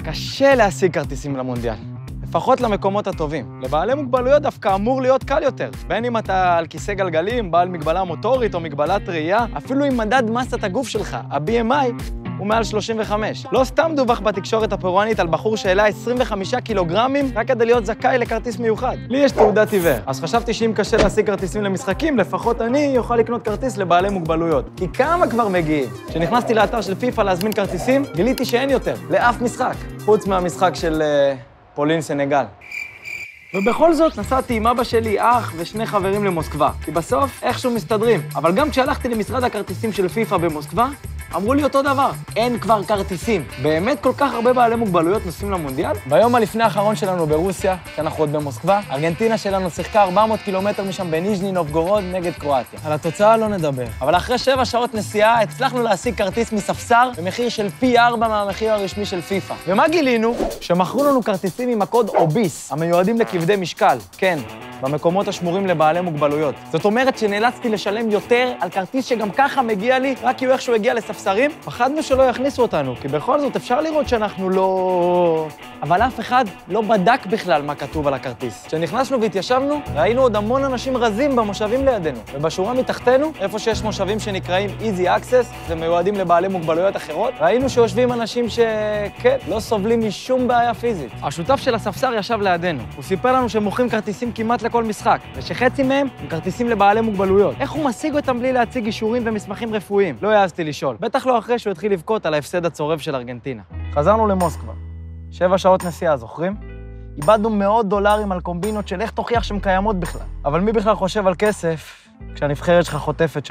קשה להשיג כרטיסים למונדיאל. לפחות למקומות הטובים. לבעלי מוגבלויות דווקא אמור להיות קל יותר. בין אם אתה על כיסא גלגלים, בעל מגבלה מוטורית או מגבלת ראייה, אפילו עם מדד מסת הגוף שלך, ה-BMI, הוא מעל 35. לא סתם דווח בתקשורת הפרואנית על בחור שהעלה 25 קילוגרמים רק כדי להיות זכאי לכרטיס מיוחד. לי יש תעודת עיוור, אז חשבתי שאם קשה להשיג כרטיסים למשחקים, לפחות אני אוכל לקנות כרטיס לבעלי מוגבלויות. כי כמה כבר מגיעים? כשנכנסתי לאתר של פיפ"א להזמין כרטיסים, גיליתי שאין יותר, לאף משחק, חוץ מהמשחק של פולין סנגל. ובכל זאת נסעתי עם אבא שלי, אח ושני חברים למוסקבה, כי בסוף איכשהו מסתדרים. אבל גם כשהלכתי למשרד הכרטיסים של פיפ"א במוסקבה, אמרו לי אותו דבר, אין כבר כרטיסים. באמת כל כך הרבה בעלי מוגבלויות נוסעים למונדיאל? ביום הלפני האחרון שלנו ברוסיה, שאנחנו עוד במוסקבה, ארגנטינה שלנו שיחקה 400 קילומטר משם בניז'ני נובגורוד נגד קרואטיה. על התוצאה לא נדבר. אבל אחרי 7 שעות נסיעה הצלחנו להשיג כרטיס מספסר במחיר של פי 4 מהמחיר הרשמי של פיפ"א. ומה גילינו? שמכרו לנו כרטיסים עם הקוד אוביס, המיועדים לכבדי משקל. כן, במקומות השמורים לבעלי מוגבלויות. זאת אומרת שנאלצתי לשלם יותר על כרטיס שגם ככה מגיע לי, רק כי הוא איכשהו הגיע לספסרים. פחדנו שלא יכניסו אותנו, כי בכל זאת אפשר לראות שאנחנו לא... אבל אף אחד לא בדק בכלל מה כתוב על הכרטיס. כשנכנסנו והתיישבנו, ראינו עוד המון אנשים רזים במושבים לידינו. ובשורה מתחתנו, איפה שיש מושבים שנקראים Easy Access, זה מיועדים לבעלי מוגבלויות אחרות, ראינו שיושבים אנשים שכן, לא סובלים משום בעיה פיזית. השותף של הספסר ישב לידינו. הוא סיפר לנו שהם מוכרים כרטיסים כמעט לכל משחק, ושחצי מהם הם כרטיסים לבעלי מוגבלויות. איך הוא משיג אותם בלי להציג אישורים ומסמכים רפואיים? לא העזתי לשאול. בטח לא אחרי שהוא התחיל לבכות על ההפסד הצורב של ארגנטינה. חזרנו למוסקבה. 7 שעות נסיעה, זוכרים? איבדנו $100 על קומבינות של איך תוכיח שהן קיימות בכלל. אבל מי בכלל חושב על כסף כשהנבחרת שלך חוטפת 3-0?